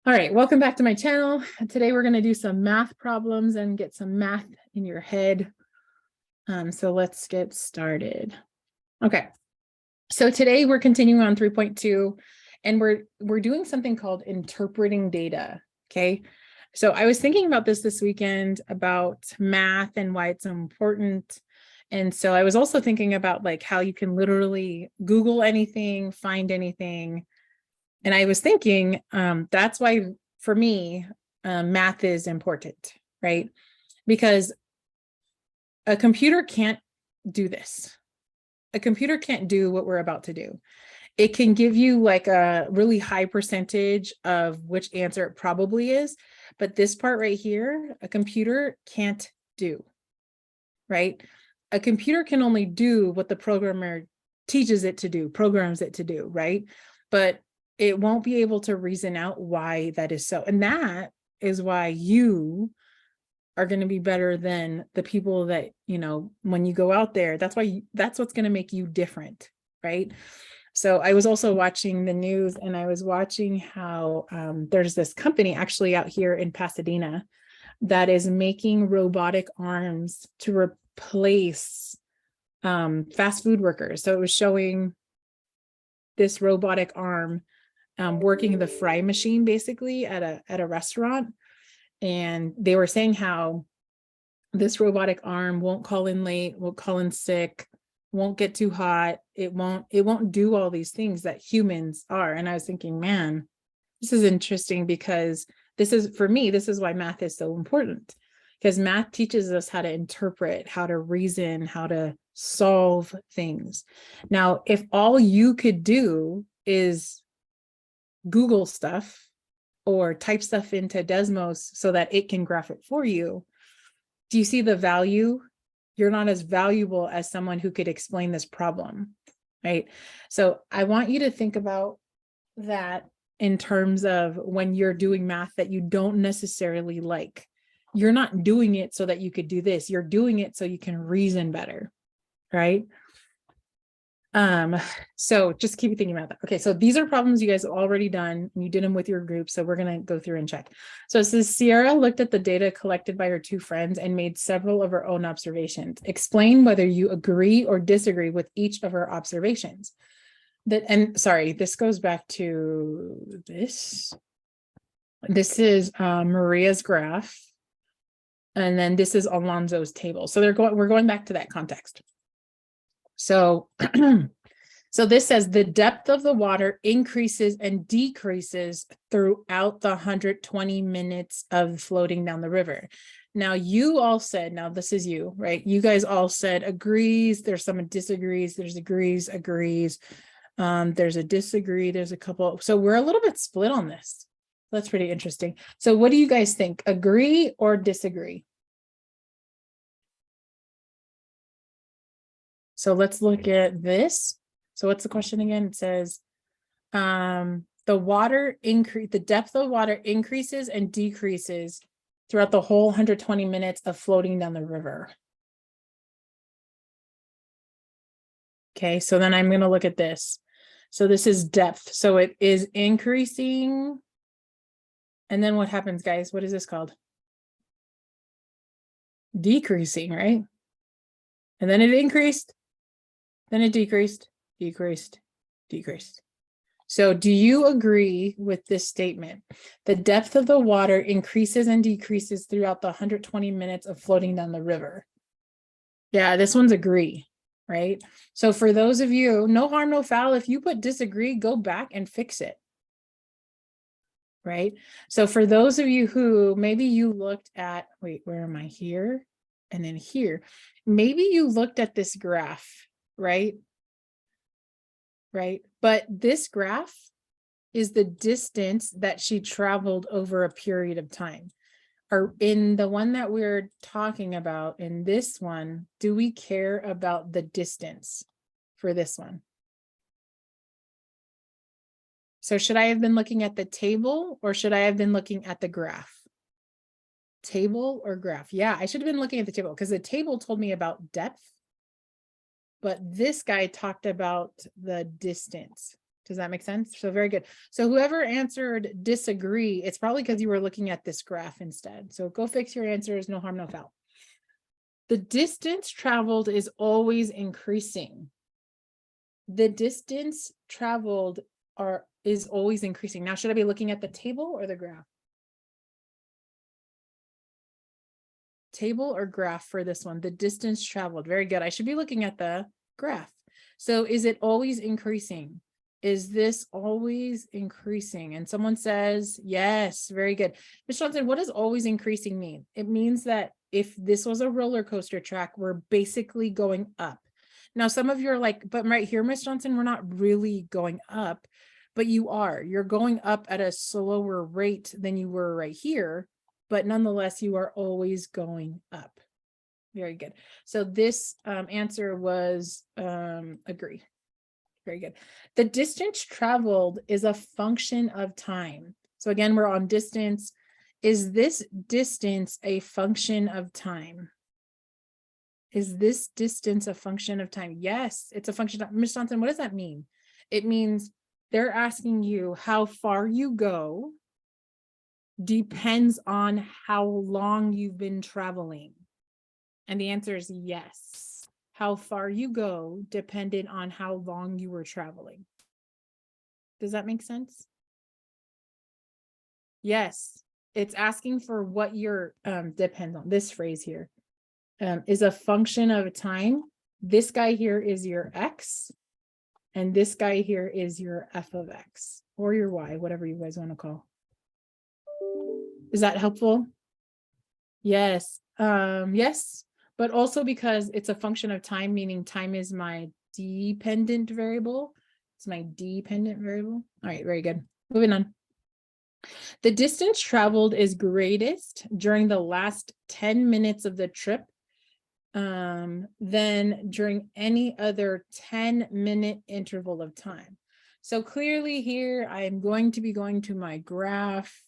All right, welcome back to my channel. Today we're going to do some math problems and get some math in your head. So let's get started. Okay, so today we're continuing on 3.2 and we're doing something called interpreting data. Okay, so I was thinking about this weekend about math and why it's so important. And so I was also thinking about like how you can literally Google anything, find anything. And I was thinking that's why for me, math is important, right? Because a computer can't do this. A computer can't do what we're about to do. It can give you like a really high percentage of which answer it probably is. But this part right here, a computer can't do, right? A computer can only do what the programmer teaches it to do, programs it to do, right? But it won't be able to reason out why that is so. And that is why you are going to be better than the people that, you know, when you go out there, that's what's going to make you different, right? So I was also watching the news and I was watching how there's this company actually out here in Pasadena that is making robotic arms to replace fast food workers. So it was showing this robotic arm working the fry machine basically at a restaurant. And they were saying how this robotic arm won't call in late, won't call in sick, won't get too hot. It won't do all these things that humans are. And I was thinking, man, this is interesting because this is, for me, this is why math is so important, because math teaches us how to interpret, how to reason, how to solve things. Now, if all you could do is Google stuff or type stuff into Desmos so that it can graph it for you, do you see the value? You're not as valuable as someone who could explain this problem, right? So I want you to think about that in terms of when you're doing math that you don't necessarily like. You're not doing it so that you could do this. You're doing it so you can reason better, right? So just keep thinking about that. Okay, so these are problems you guys have already done and you did them with your group. So we're going to go through and check. So it says Sierra looked at the data collected by her two friends and made several of her own observations. Explain whether you agree or disagree with each of her observations. And sorry, this goes back to this. This is Maria's graph. And then this is Alonzo's table. So we're going back to that context. So so this says the depth of the water increases and decreases throughout the 120 minutes of floating down the river. Now you all said, now this is you, right? You guys all said agrees. There's some disagrees. There's agrees. There's a disagree. There's a couple. So we're a little bit split on this. That's pretty interesting. So what do you guys think? Agree or disagree? So let's look at this. So what's the question again? It says, the depth of water increases and decreases throughout the whole 120 minutes of floating down the river. Okay, so then I'm going to look at this. So this is depth. So it is increasing. And then what happens, guys? What is this called? Decreasing, right? And then it increased. Then it decreased, decreased, decreased. So do you agree with this statement? The depth of the water increases and decreases throughout the 120 minutes of floating down the river. Yeah, this one's agree, right? So for those of you, no harm, no foul. If you put disagree, go back and fix it. Right? So for those of you who maybe you looked at, wait, where am I here? And then here, maybe you looked at this graph, right? Right? But this graph is the distance that she traveled over a period of time. Or in the one that we're talking about, in this one, do we care about the distance for this one? So should I have been looking at the table or should I have been looking at the graph? Table or graph? Yeah, I should have been looking at the table because the table told me about depth, but this guy talked about the distance. Does that make sense? So very good. So whoever answered disagree, it's probably because you were looking at this graph instead. So go fix your answers, no harm, no foul. The distance traveled is always increasing. The distance traveled is always increasing. Now, should I be looking at the table or the graph? Table or graph for this one? The distance traveled. Very good. I should be looking at the graph. So is it always increasing? Is this always increasing? And someone says, yes, very good. Ms. Johnson, what does always increasing mean? It means that if this was a roller coaster track, we're basically going up. Now, some of you are like, but right here, Ms. Johnson, we're not really going up, but you are. You're going up at a slower rate than you were right here, but nonetheless, you are always going up. Very good. So this answer was agree. Very good. The distance traveled is a function of time. So again, we're on distance. Is this distance a function of time? Is this distance a function of time? Yes, it's a function of, Ms. Johnson, what does that mean? It means they're asking you how far you go depends on how long you've been traveling. And the answer is yes. How far you go depended on how long you were traveling. Does that make sense? Yes, it's asking for what your depends on. This phrase here is a function of time. This guy here is your x, and this guy here is your f of x or your y, whatever you guys want to call. Is that helpful? Yes. Yes. But also because it's a function of time, meaning time is my dependent variable. It's my dependent variable. All right, very good. Moving on. The distance traveled is greatest during the last 10 minutes of the trip than during any other 10-minute interval of time. So clearly here, I am going to be going to my graph,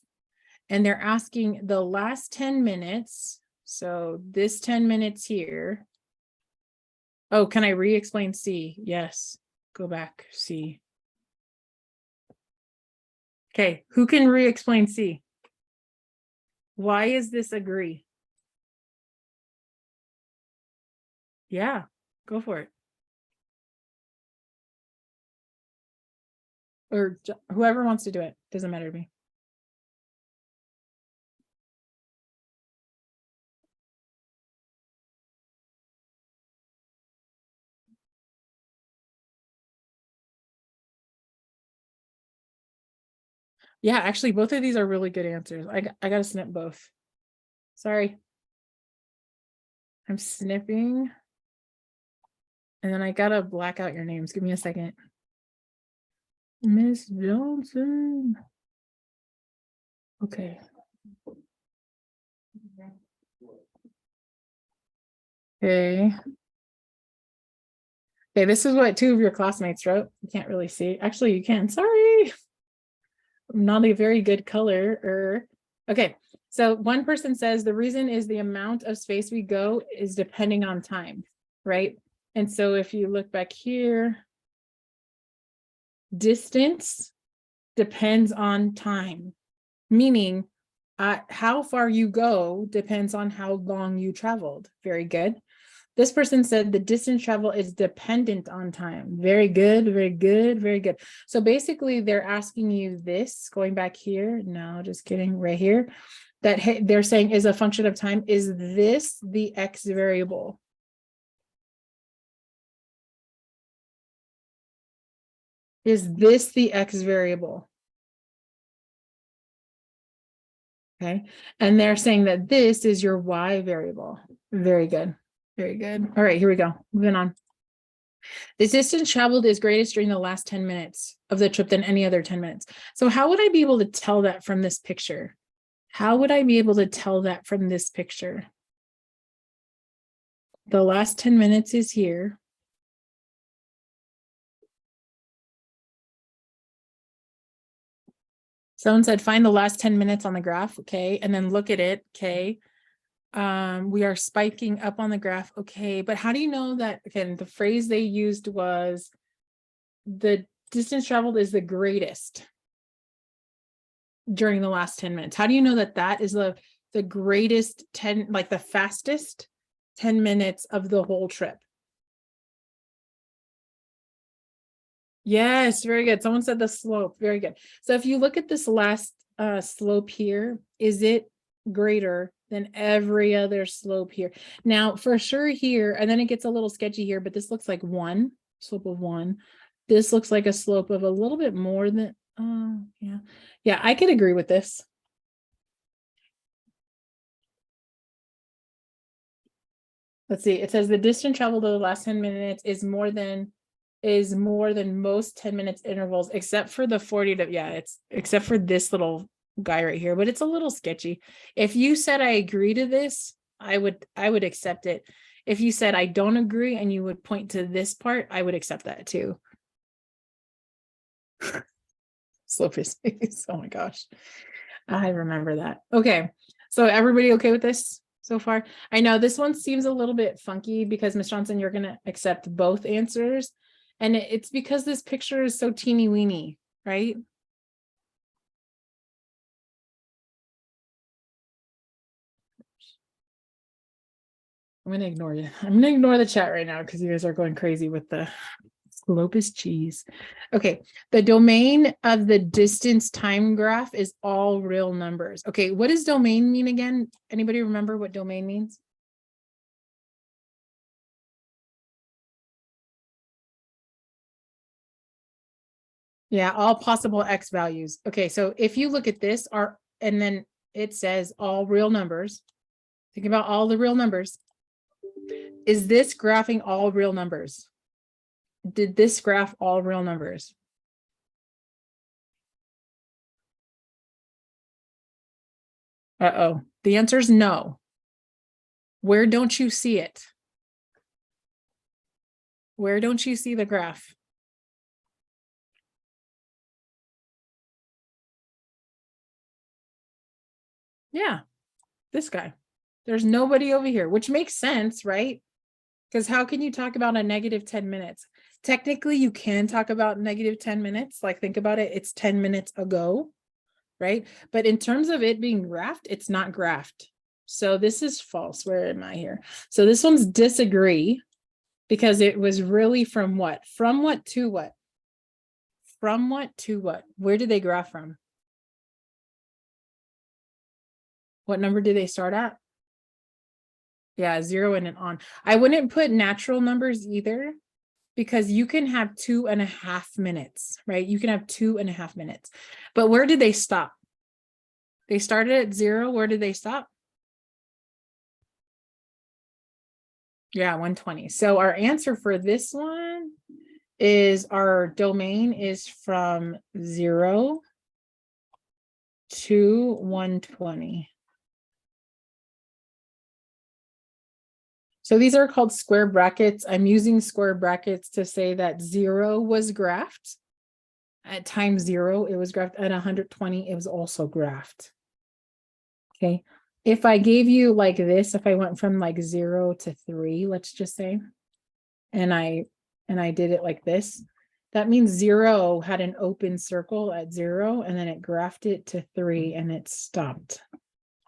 and they're asking the last 10 minutes. So this 10 minutes here. Oh, can I re-explain C? Yes. Go back, C. Okay, who can re-explain C? Why is this agree? Yeah, go for it. Or whoever wants to do it, doesn't matter to me. Yeah, actually, both of these are really good answers. I got to snip both. Sorry. I'm snipping. And then I got to black out your names. Give me a second. Miss Johnson. Okay. Okay. Okay, this is what 2 of your classmates wrote. You can't really see. Actually, you can. Sorry. Not a very good color. Okay, so one person says the reason is the amount of space we go is depending on time, right? And so if you look back here, distance depends on time, meaning how far you go depends on how long you traveled. Very good. This person said the distance travel is dependent on time. Very good, very good, very good. So basically they're asking you this, going back here, no, just kidding, right here, that they're saying is a function of time. Is this the X variable? Is this the X variable? Okay, and they're saying that this is your Y variable. Very good. Very good. All right, here we go. Moving on. The distance traveled is greatest during the last 10 minutes of the trip than any other 10 minutes. So how would I be able to tell that from this picture? How would I be able to tell that from this picture? The last 10 minutes is here. Someone said, find the last 10 minutes on the graph. Okay. And then look at it. Okay. We are spiking up on the graph. Okay. But how do you know that? Again, the phrase they used was the distance traveled is the greatest during the last 10 minutes? How do you know that that is the greatest 10, like the fastest 10 minutes of the whole trip? Yes, very good. Someone said the slope. Very good. So if you look at this last slope here, is it greater than every other slope here? Now, for sure here, and then it gets a little sketchy here, but this looks like one, slope of one. This looks like a slope of a little bit more than, yeah. Yeah, I could agree with this. Let's see. It says the distance traveled over the last 10 minutes is more than most 10 minutes intervals, except for the 40 to, yeah, it's except for this little guy right here, but it's a little sketchy. If you said I agree to this, I would accept it. If you said I don't agree and you would point to this part, I would accept that too. Slope is face. Oh my gosh. I remember that. Okay. So everybody okay with this so far? I know this one seems a little bit funky because Ms. Johnson, you're going to accept both answers. And it's because this picture is so teeny weeny, right? I'm going to ignore you. I'm going to ignore the chat right now because you guys are going crazy with the slope is cheese. Okay. The domain of the distance time graph is all real numbers. Okay. What does domain mean again? Anybody remember what domain means? Yeah, all possible X values. Okay, so if you look at this, and then it says all real numbers. Think about all the real numbers. Is this graphing all real numbers? Did this graph all real numbers? Uh-oh. The answer is no. Where don't you see it? Where don't you see the graph? Yeah, this guy. There's nobody over here, which makes sense, right? Because how can you talk about a negative 10 minutes? Technically, you can talk about negative 10 minutes. Like, think about it. It's 10 minutes ago, right? But in terms of it being graphed, it's not graphed. So this is false. Where am I here? So this one's disagree because it was really from what? From what to what? From what to what? Where did they graph from? What number did they start at? Yeah, 0 and an on. I wouldn't put natural numbers either because you can have 2.5 minutes, right? You can have 2.5 minutes. But where did they stop? They started at 0. Where did they stop? Yeah, 120. So our answer for this one is our domain is from 0 to 120. So these are called square brackets. I'm using square brackets to say that 0 was graphed. At time 0, it was graphed. At 120, it was also graphed. Okay. If I gave you like this, if I went from like 0 to 3, let's just say, and I did it like this, that means 0 had an open circle at 0, and then it graphed it to 3 and it stopped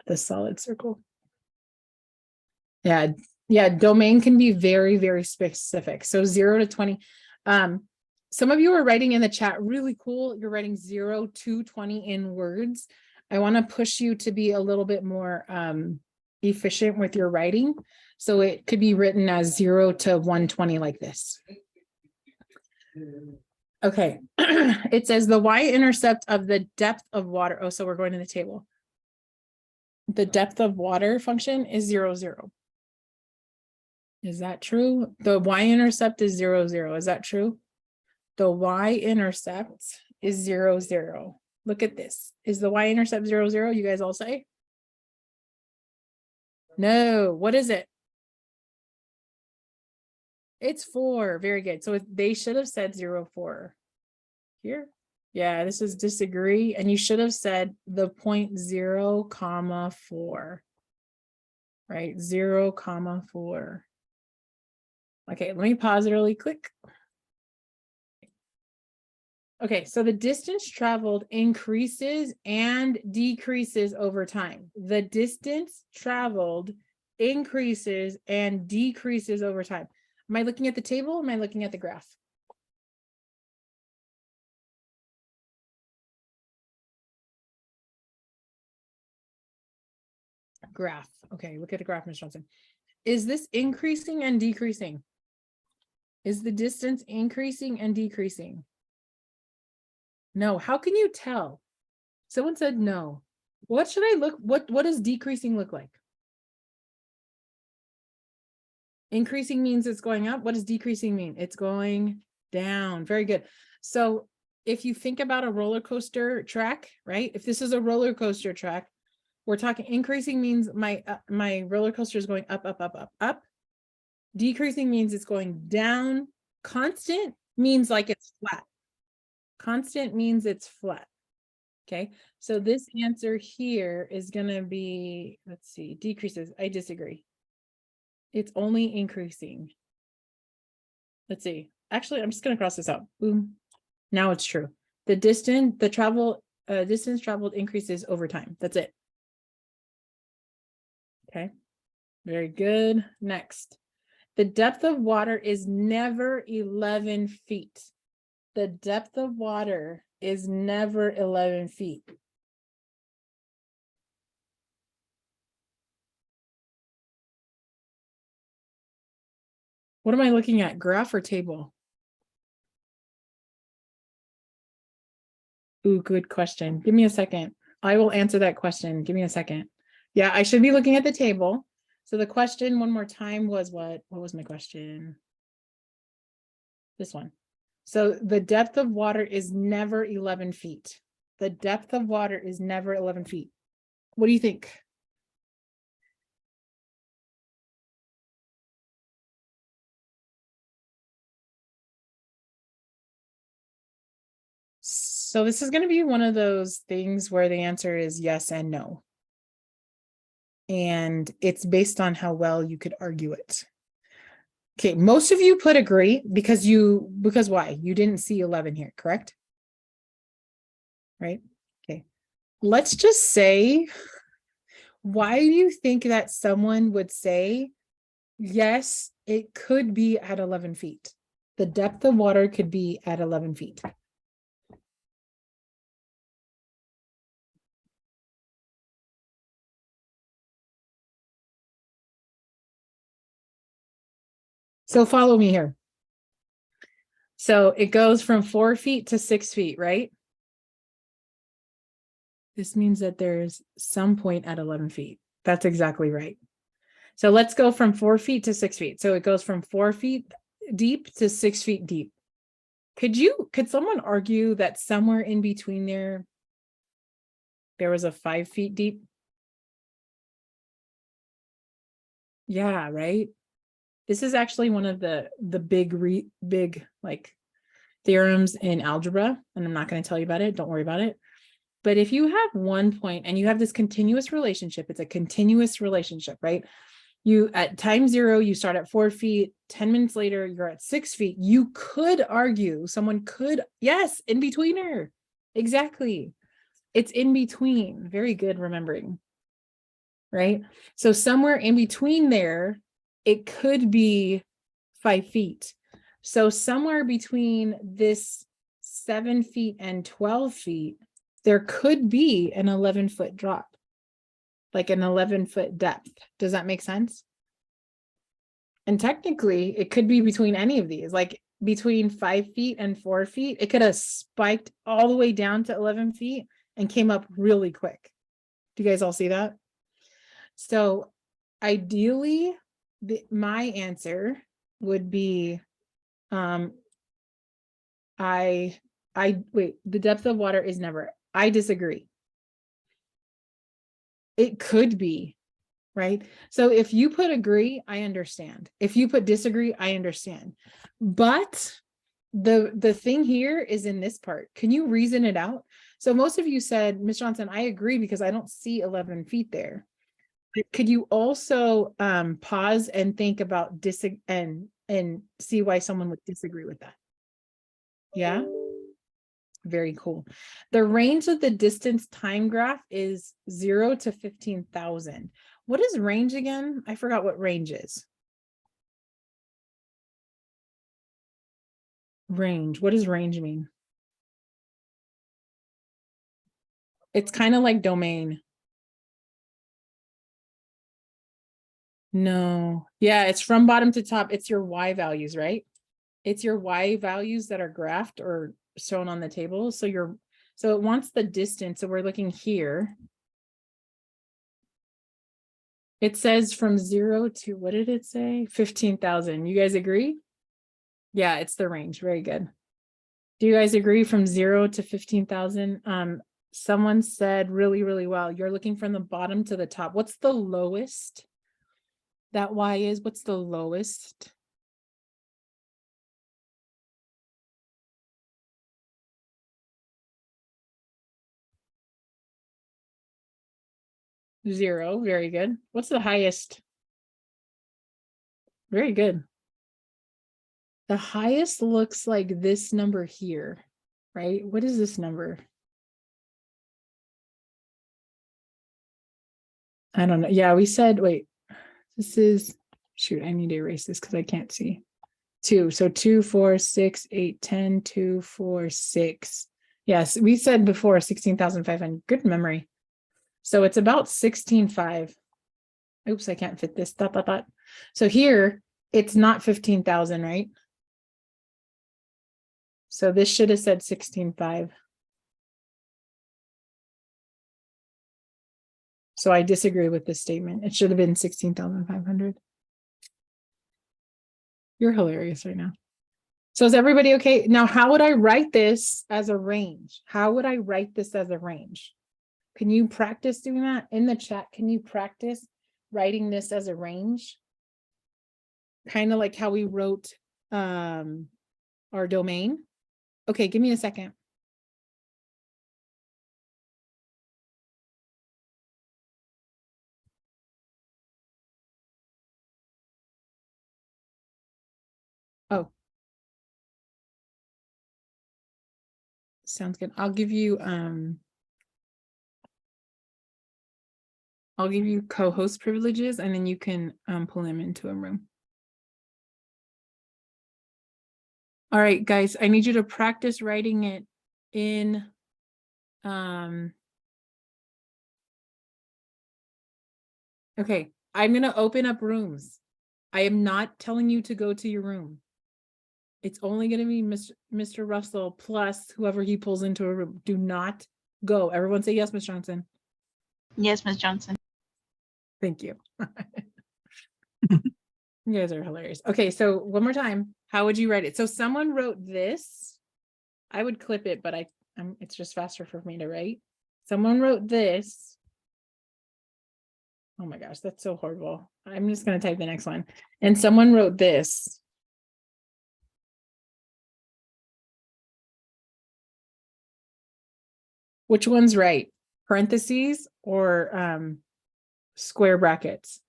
the solid circle. Yeah. Yeah. Domain can be very, very specific. So 0 to 20. Some of you are writing in the chat, really cool. You're writing 0 to 20 in words. I want to push you to be a little bit more efficient with your writing. So it could be written as 0 to 120 like this. Okay. It says the y-intercept of the depth of water. Oh, so we're going to the table. The depth of water function is 0, 0. Is that true? The y-intercept is 0, 0. Is that true? The y-intercept is 0, 0. Look at this. Is the y-intercept 0, 0? You guys all say? No. What is it? It's 4. Very good. So they should have said 0, 4 here. Yeah, this is disagree. And you should have said the point 0, comma 4. Right? 0, comma 4. Okay, let me pause it really quick. Okay, so the distance traveled increases and decreases over time. The distance traveled increases and decreases over time. Am I looking at the table? Or am I looking at the graph? Graph. Okay, look at the graph, Ms. Johnson. Is this increasing and decreasing? Is the distance increasing and decreasing? No. How can you tell? Someone said no. What should I look? What does decreasing look like? Increasing means it's going up. What does decreasing mean? It's going down. Very good. So if you think about a roller coaster track, right? If this is a roller coaster track, we're talking increasing means my roller coaster is going up, up, up, up, up. Decreasing means it's going down. Constant means like it's flat. Constant means it's flat. Okay, so this answer here is going to be, let's see, decreases. I disagree. It's only increasing. Let's see. Actually, I'm just going to cross this out. Boom. Now it's true. The distance traveled increases over time. That's it. Okay, very good. Next. The depth of water is never 11 feet. The depth of water is never 11 feet. What am I looking at? Graph or table? Ooh, good question. Give me a second. I will answer that question. Give me a second. Yeah, I should be looking at the table. So the question one more time was what? What was my question? This one. So the depth of water is never 11 feet. The depth of water is never 11 feet. What do you think? So this is going to be one of those things where the answer is yes and no. And it's based on how well you could argue it. Okay, most of you put agree because why? You didn't see 11 here, correct? Right? Okay. Let's just say, why do you think that someone would say, yes, it could be at 11 feet? The depth of water could be at 11 feet. So follow me here. So it goes from 4 feet to 6 feet, right? This means that there's some point at 11 feet. That's exactly right. So let's go from 4 feet to 6 feet. So it goes from 4 feet deep to 6 feet deep. Could someone argue that somewhere in between there was a 5 feet deep? Yeah, right. This is actually one of the big like theorems in algebra, and I'm not going to tell you about it. Don't worry about it. But if you have one point and you have this continuous relationship, it's a continuous relationship, right? You at time 0, you start at 4 feet, 10 minutes later, you're at 6 feet. You could argue, someone could, yes, in betweener. Exactly. It's in between. Very good remembering. Right? So somewhere in between there, it could be 5 feet. So somewhere between this 7 feet and 12 feet, there could be an 11-foot drop, like an 11-foot depth. Does that make sense? And technically, it could be between any of these, like between 5 feet and 4 feet. It could have spiked all the way down to 11 feet and came up really quick. Do you guys all see that? So ideally, my answer would be, wait, the depth of water is never, I disagree. It could be, right? So if you put agree, I understand. If you put disagree, I understand. But the thing here is in this part. Can you reason it out? So most of you said, Ms. Johnson, I agree because I don't see 11 feet there. But could you also pause and think about and see why someone would disagree with that? Yeah. Very cool. The range of the distance time graph is 0 to 15,000. What is range again? I forgot what range is. Range. What does range mean? It's kind of like domain. No. Yeah, it's from bottom to top. It's your Y values, right? It's your Y values that are graphed or shown on the table. So it wants the distance. So we're looking here. It says from 0 to, what did it say? 15,000. You guys agree? Yeah, it's the range. Very good. Do you guys agree from 0 to 15,000? Someone said really, really well. You're looking from the bottom to the top. What's the lowest that Y is? What's the lowest? Zero. Very good. What's the highest? Very good. The highest looks like this number here, right? What is this number? I don't know. Yeah, we said, wait, this is, shoot, I need to erase this because I can't see. 2. So 2, 4, 6, 8, 10, 2, 4, 6. Yes, we said before 16,500. Good memory. So it's about 16.5. Oops, I can't fit this. Dot, dot, dot. So here, it's not 15,000, right? So this should have said 16.5. So I disagree with this statement. It should have been 16,500. You're hilarious right now. So is everybody okay? Now, how would I write this as a range? How would I write this as a range? Can you practice doing that in the chat? Can you practice writing this as a range? Kind of like how we wrote our domain. Okay, give me a second. Oh. Sounds good. I'll give you co-host privileges and then you can pull them into a room. All right, guys, I need you to practice writing it in okay, I'm going to open up rooms. I am not telling you to go to your room. It's only going to be Mr. Russell plus whoever he pulls into a room. Do not go. Everyone say yes, Ms. Johnson. Yes, Ms. Johnson. Thank you. You guys are hilarious. Okay, so one more time. How would you write it? So someone wrote this. I would clip it, but it's just faster for me to write. Someone wrote this. Oh my gosh, that's so horrible. I'm just going to type the next one. And someone wrote this. Which one's right? Parentheses or square brackets?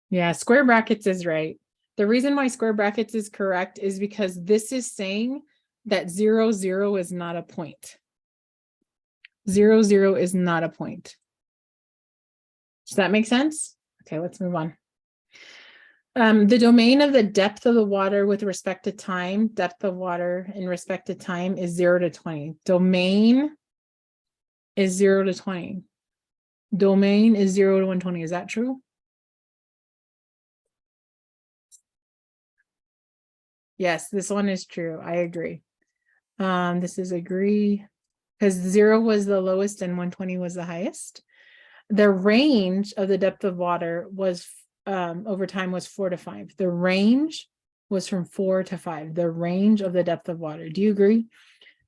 Yeah, square brackets is right. The reason why square brackets is correct is because this is saying that 0, 0 is not a point. 0, 0 is not a point. Does that make sense? Okay, let's move on. The domain of the depth of the water with respect to time, depth of water in respect to time is 0 to 20. Domain is 0 to 20. Domain is 0 to 120. Is that true? Yes, this one is true. I agree. This is agree because 0 was the lowest and 120 was the highest. The range of the depth of water was over time was 4 to 5. The range was from 4 to 5. The range of the depth of water. Do you agree?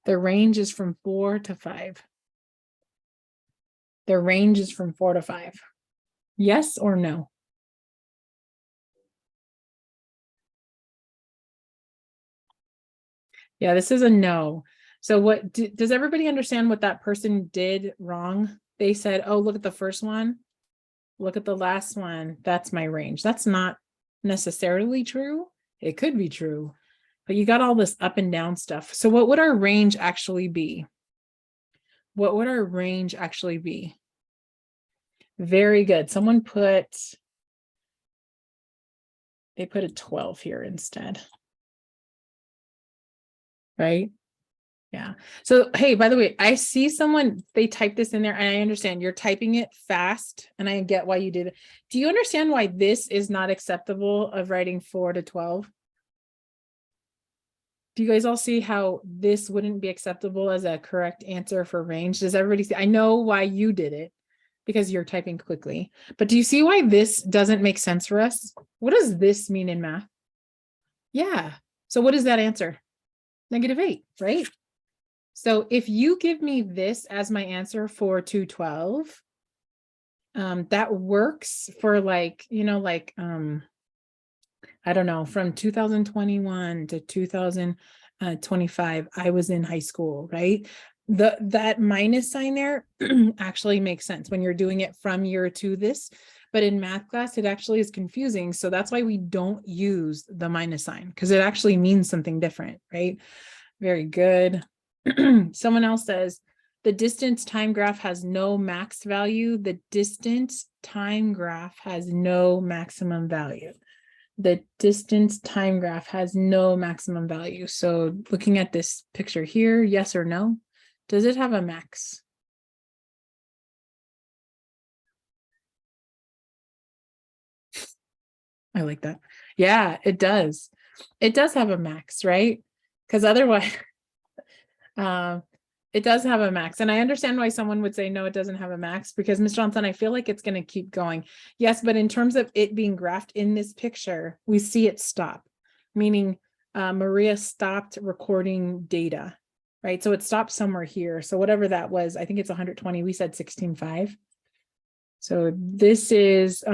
The range is from 4 to 5. The range is from 4 to 5. Yes or no? Yeah, this is a no. So what does everybody understand what that person did wrong? They said, oh, look at the first one. Look at the last one. That's my range. That's not necessarily true. It could be true, but you got all this up and down stuff. So what would our range actually be? What would our range actually be? Very good. Someone they put a 12 here instead. Right? Yeah. So, hey, by the way, I see someone, they typed this in there and I understand you're typing it fast and I get why you did it. Do you understand why this is not acceptable of writing 4 to 12? Do you guys all see how this wouldn't be acceptable as a correct answer for range? Does everybody see? I know why you did it because you're typing quickly, but do you see why this doesn't make sense for us? What does this mean in math? Yeah. So what is that answer? -8, right? So if you give me this as my answer for 212, that works for like, I don't know, from 2021 to 2025, I was in high school, right? That minus sign there actually makes sense when you're doing it from year to this, but in math class, it actually is confusing. So that's why we don't use the minus sign because it actually means something different, right? Very good. Someone else says, the distance time graph has no max value. The distance time graph has no maximum value. The distance time graph has no maximum value. So looking at this picture here, yes or no? Does it have a max? I like that. Yeah, it does. It does have a max, right? Because otherwise, it does have a max. And I understand why someone would say, no, it doesn't have a max because Ms. Johnson, I feel like it's going to keep going. Yes, but in terms of it being graphed in this picture, we see it stop, meaning Maria stopped recording data, right? So it stopped somewhere here. So whatever that was, I think it's 120. We said 16.5. So this is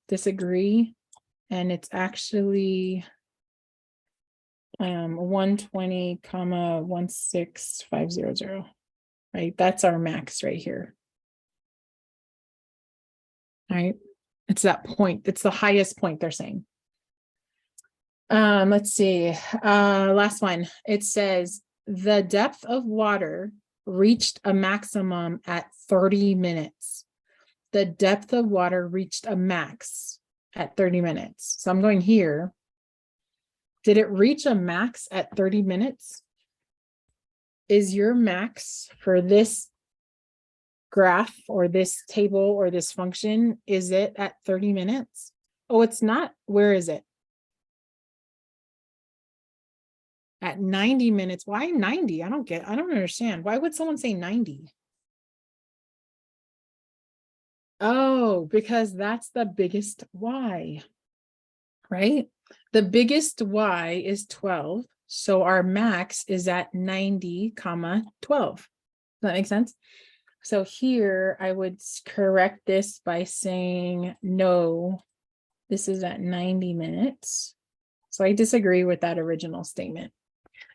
disagree. And it's actually 120, 16500, right? That's our max right here. All right. It's that point. It's the highest point they're saying. Let's see. Last one. It says the depth of water reached a maximum at 30 minutes. The depth of water reached a max at 30 minutes. So I'm going here. Did it reach a max at 30 minutes? Is your max for this graph or this table or this function, is it at 30 minutes? Oh, it's not. Where is it? At 90 minutes. Why 90? I don't understand. Why would someone say 90? Oh, because that's the biggest Y, right? The biggest Y is 12. So our max is at 90, 12. Does that make sense? So here I would correct this by saying, no, this is at 90 minutes. So I disagree with that original statement.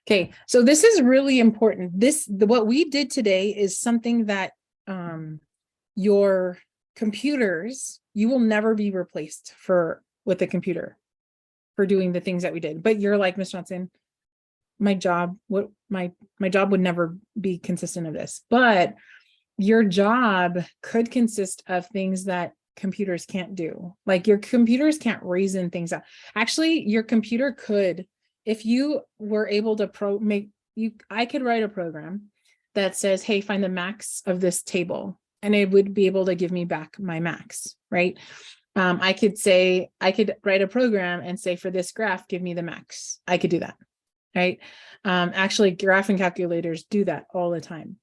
Okay, so this is really important. What we did today is something that your computers, you will never be replaced with a computer for doing the things that we did. But you're like, Ms. Johnson, my job would never be consistent of this. But your job could consist of things that computers can't do. Like your computers can't reason things out. Actually, your computer could, if you were able to I could write a program that says, hey, find the max of this table. And it would be able to give me back my max, right? I could write a program and say, for this graph, give me the max. I could do that, right? Actually, graphing calculators do that all the time.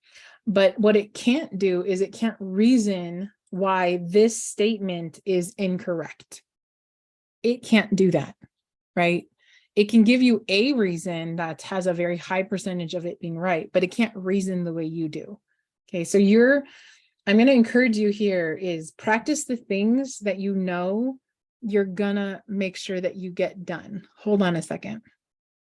But what it can't do is it can't reason why this statement is incorrect. It can't do that, right? It can give you a reason that has a very high percentage of it being right, but it can't reason the way you do. Okay, so I'm going to encourage you here is practice the things that you know you're gonna make sure that you get done. Hold on a second.